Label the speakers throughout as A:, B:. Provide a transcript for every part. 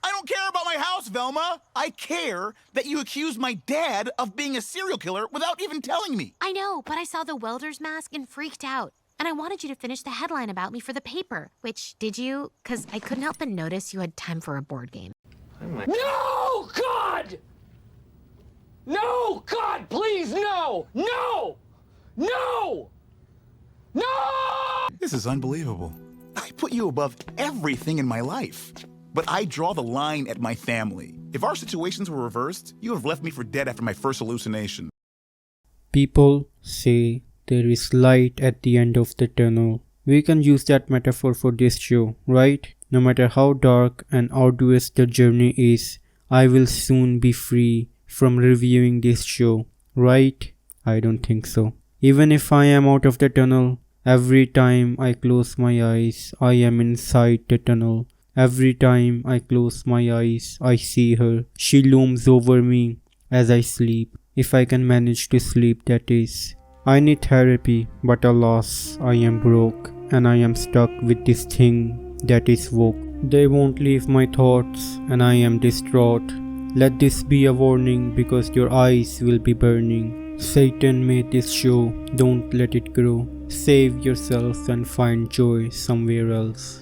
A: I don't care about my house, Velma. I care that you accused my dad of being a serial killer without even telling me.
B: I know, but I saw the welder's mask and freaked out. And I wanted you to finish the headline about me for the paper. Which, did you? Because I couldn't help but notice you had time for a board game.
C: No, God! No, God, please, no! No! No! No!
A: This is unbelievable. I put you above everything in my life. But I draw the line at my family. If our situations were reversed, you would have left me for dead after my first hallucination.
D: People say there is light at the end of the tunnel. We can use that metaphor for this show, right? No matter how dark and arduous the journey is, I will soon be free from reviewing this show, right? I don't think so. Even if I am out of the tunnel, every time I close my eyes, I am inside the tunnel. Every time I close my eyes, I see her. She looms over me as I sleep. If I can manage to sleep, that is. I need therapy, but alas, I am broke and I am stuck with this thing that is woke. They won't leave my thoughts and I am distraught. Let this be a warning because your eyes will be burning. Satan made this show, don't let it grow. Save yourself and find joy somewhere else.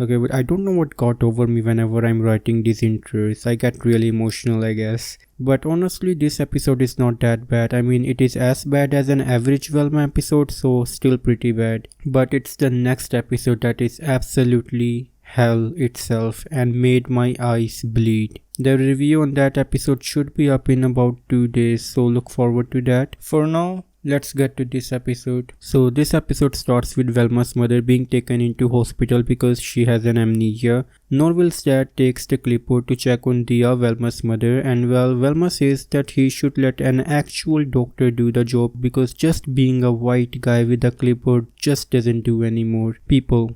D: Okay, but I don't know what got over me whenever I'm writing these intros. I get really emotional, I guess. But honestly, this episode is not that bad. I mean, it is as bad as an average Velma episode, so still pretty bad. But it's the next episode that is absolutely hell itself and made my eyes bleed. The review on that episode should be up in about 2 days, so look forward to that. For now, let's get to this episode. So this episode starts with Velma's mother being taken into hospital because she has an amnesia. Norville's dad takes the clipboard to check on Dia, Velma's mother, and well, Velma says that he should let an actual doctor do the job because just being a white guy with a clipboard just doesn't do anymore. People,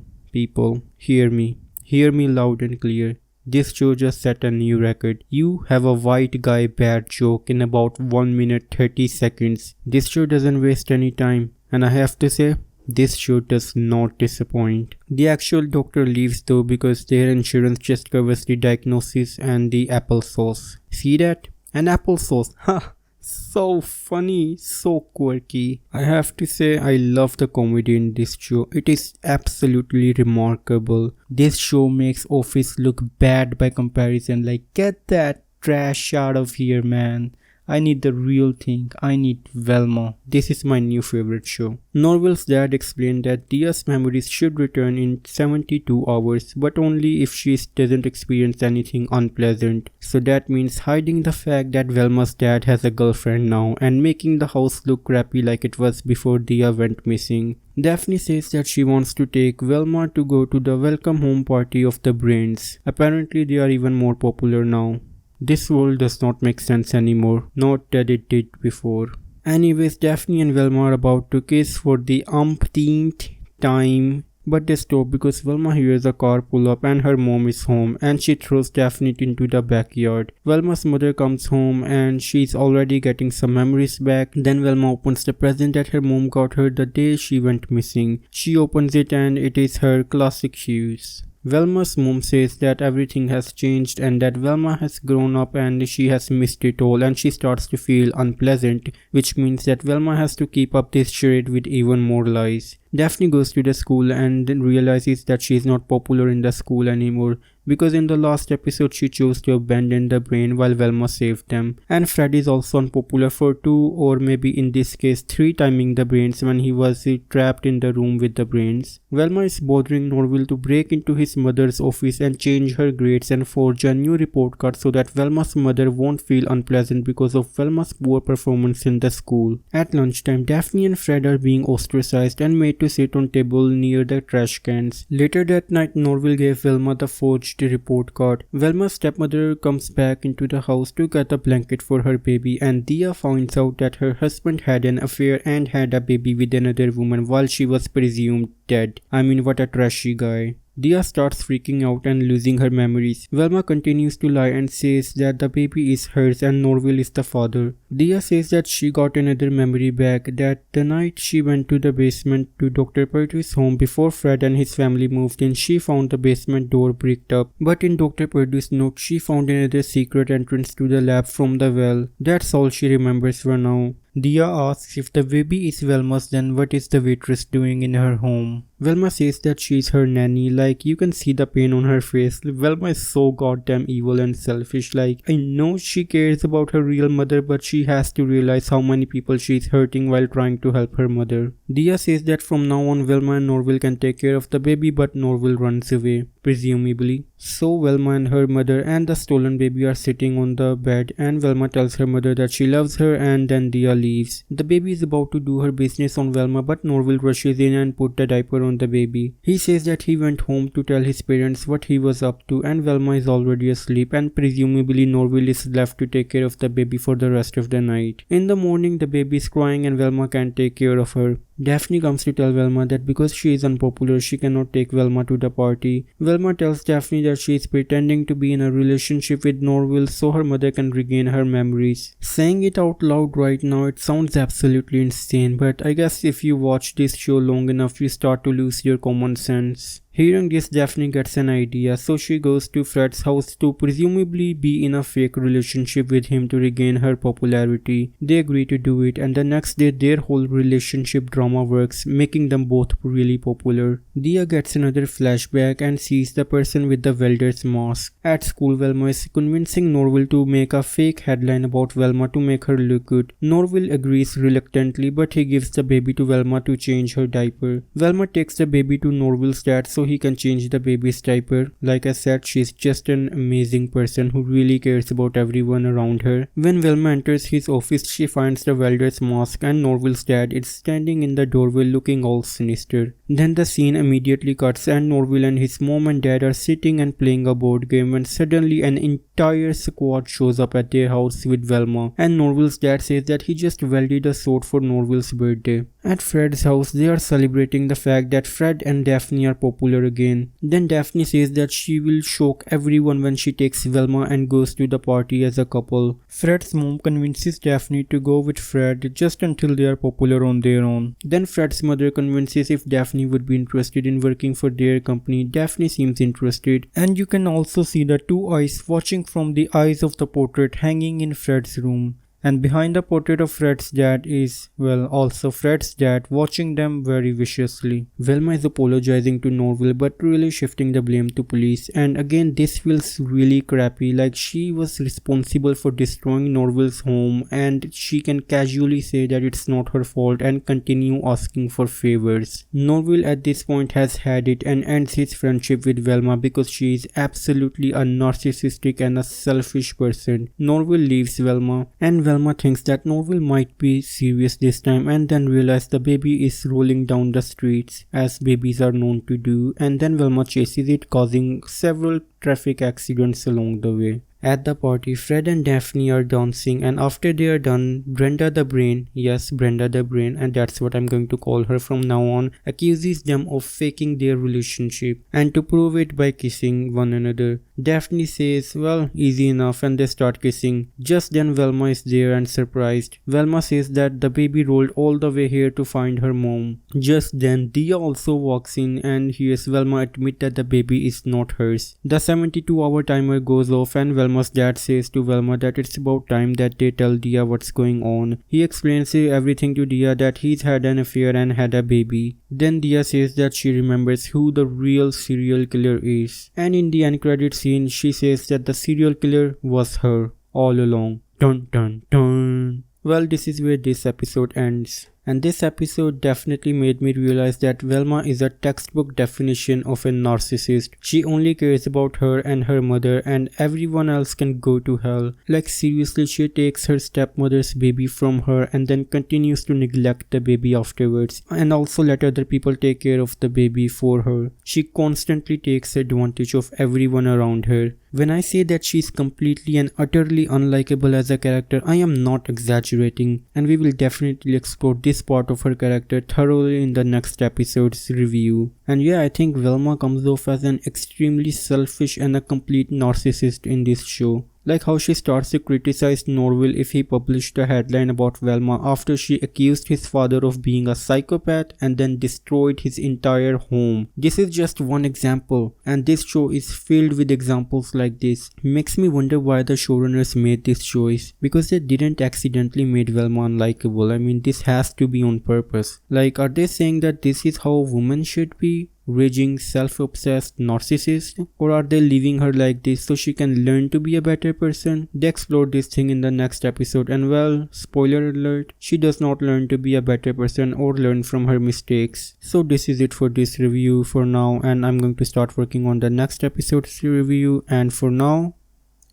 D: hear me. Hear me loud and clear. This show just set a new record. You have a white guy bad joke in about 1 minute 30 seconds. This show doesn't waste any time. And I have to say, this show does not disappoint. The actual doctor leaves though because their insurance just covers the diagnosis and the applesauce. See that? An applesauce. Ha! So funny, so quirky. I have to say I love the comedy in this show. It is absolutely remarkable. This show makes Office look bad by comparison. Like, get that trash out of here, man. I need the real thing. I need Velma. This is my new favorite show. Norville's dad explained that Dia's memories should return in 72 hours, but only if she doesn't experience anything unpleasant. So that means hiding the fact that Velma's dad has a girlfriend now and making the house look crappy like it was before Dia went missing. Daphne says that she wants to take Velma to go to the welcome home party of the Brains. Apparently they are even more popular now. This world does not make sense anymore, not that it did before. Anyways, Daphne and Velma are about to kiss for the umpteenth time, but they stop because Velma hears a car pull up and her mom is home and she throws Daphne into the backyard. Velma's mother comes home and she's already getting some memories back. Then Velma opens the present that her mom got her the day she went missing. She opens it and it is her classic shoes. Velma's mom says that everything has changed and that Velma has grown up and she has missed it all, and she starts to feel unpleasant, which means that Velma has to keep up this charade with even more lies. Daphne goes to the school and then realizes that she is not popular in the school anymore because in the last episode she chose to abandon the Brain while Velma saved them. And Fred is also unpopular for 2 or maybe in this case 3 timing the Brains when he was trapped in the room with the Brains. Velma is bothering Norville to break into his mother's office and change her grades and forge a new report card so that Velma's mother won't feel unpleasant because of Velma's poor performance in the school. At lunchtime, Daphne and Fred are being ostracized and made to sit on table near the trash cans. Later that night, Norville gave Velma the forged report card. Velma's stepmother comes back into the house to get a blanket for her baby, and Dia finds out that her husband had an affair and had a baby with another woman while she was presumed dead. I mean, what a trashy guy. Dia starts freaking out and losing her memories. Velma continues to lie and says that the baby is hers and Norville is the father. Dia says that she got another memory back, that the night she went to the basement to Dr. Purdue's home before Fred and his family moved in, she found the basement door bricked up. But in Dr. Purdue's note, she found another secret entrance to the lab from the well. That's all she remembers for now. Dia asks if the baby is Velma's, then what is the waitress doing in her home? Velma says that she's her nanny. Like, you can see the pain on her face. Velma is so goddamn evil and selfish. Like, I know she cares about her real mother, but she has to realize how many people she's hurting while trying to help her mother. Dia says that from now on Velma and Norville can take care of the baby, but Norville runs away, presumably. So Velma and her mother and the stolen baby are sitting on the bed, and Velma tells her mother that she loves her, and then Dia leaves. The baby is about to do her business on Velma, but Norville rushes in and put the diaper on the baby. He says that he went home to tell his parents what he was up to, and Velma is already asleep, and presumably Norville is left to take care of the baby for the rest of the night. In the morning, the baby is crying and Velma can't take care of her. Daphne comes to tell Velma that because she is unpopular, she cannot take Velma to the party. Velma tells Daphne that she is pretending to be in a relationship with Norville so her mother can regain her memories. Saying it out loud right now, it sounds absolutely insane, but I guess if you watch this show long enough, you start to lose your common sense. Hearing this, Daphne gets an idea, so she goes to Fred's house to presumably be in a fake relationship with him to regain her popularity. They agree to do it, and the next day their whole relationship drama works, making them both really popular. Dia gets another flashback and sees the person with the welder's mask. At school, Velma is convincing Norville to make a fake headline about Velma to make her look good. Norville agrees reluctantly, but he gives the baby to Velma to change her diaper. Velma takes the baby to Norville's dad so he can change the baby's diaper. Like I said, she's just an amazing person who really cares about everyone around her. When Velma enters his office, she finds the welder's mask and Norville's dad is standing in the doorway looking all sinister. Then the scene immediately cuts and Norville and his mom and dad are sitting and playing a board game when suddenly an entire squad shows up at their house with Velma, and Norville's dad says that he just welded a sword for Norville's birthday. At Fred's house, they are celebrating the fact that Fred and Daphne are popular again. Then Daphne says that she will shock everyone when she takes Velma and goes to the party as a couple. Fred's mom convinces Daphne to go with Fred just until they are popular on their own. Then Fred's mother convinces if Daphne would be interested in working for their company. Daphne seems interested, and you can also see the two eyes watching from the eyes of the portrait hanging in Fred's room. And behind the portrait of Fred's dad is, well, also Fred's dad watching them very viciously. Velma is apologizing to Norville but really shifting the blame to police, and again this feels really crappy, like she was responsible for destroying Norville's home and she can casually say that it's not her fault and continue asking for favors. Norville at this point has had it and ends his friendship with Velma because she is absolutely a narcissistic and a selfish person. Norville leaves Velma, and Velma thinks that Norville might be serious this time and then realizes the baby is rolling down the streets as babies are known to do, and then Velma chases it, causing several traffic accidents along the way. At the party, Fred and Daphne are dancing, and after they are done, Brenda the Brain, yes, Brenda the Brain, and that's what I'm going to call her from now on, accuses them of faking their relationship and to prove it by kissing one another. Daphne says, well, easy enough, and they start kissing. Just then Velma is there and surprised. Velma says that the baby rolled all the way here to find her mom. Just then Dia also walks in and hears Velma admit that the baby is not hers. The 72-hour timer goes off and Velma's dad says to Velma that it's about time that they tell Dia what's going on. He explains everything to Dia, that he's had an affair and had a baby. Then Dia says that she remembers who the real serial killer is. And in the end credit scene, she says that the serial killer was her all along. Dun dun dun. Well, this is where this episode ends. And this episode definitely made me realize that Velma is a textbook definition of a narcissist. She only cares about her and her mother, and everyone else can go to hell. Like seriously, she takes her stepmother's baby from her and then continues to neglect the baby afterwards, and also let other people take care of the baby for her. She constantly takes advantage of everyone around her. When I say that she's completely and utterly unlikable as a character, I am not exaggerating, and we will definitely explore this part of her character thoroughly in the next episode's review. And yeah, I think Velma comes off as an extremely selfish and a complete narcissist in this show. Like how she starts to criticize Norville if he published a headline about Velma after she accused his father of being a psychopath and then destroyed his entire home. This is just one example, and this show is filled with examples like this. Makes me wonder why the showrunners made this choice, because they didn't accidentally made Velma unlikable. I mean, this has to be on purpose. Like, are they saying that this is how a woman should be? Raging, self-obsessed narcissist? Or are they leaving her like this so she can learn to be a better person? They explore this thing in the next episode, and well, spoiler alert, she does not learn to be a better person or learn from her mistakes. So this is it for this review for now, and I'm going to start working on the next episode's review, and for now,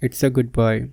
D: it's a goodbye.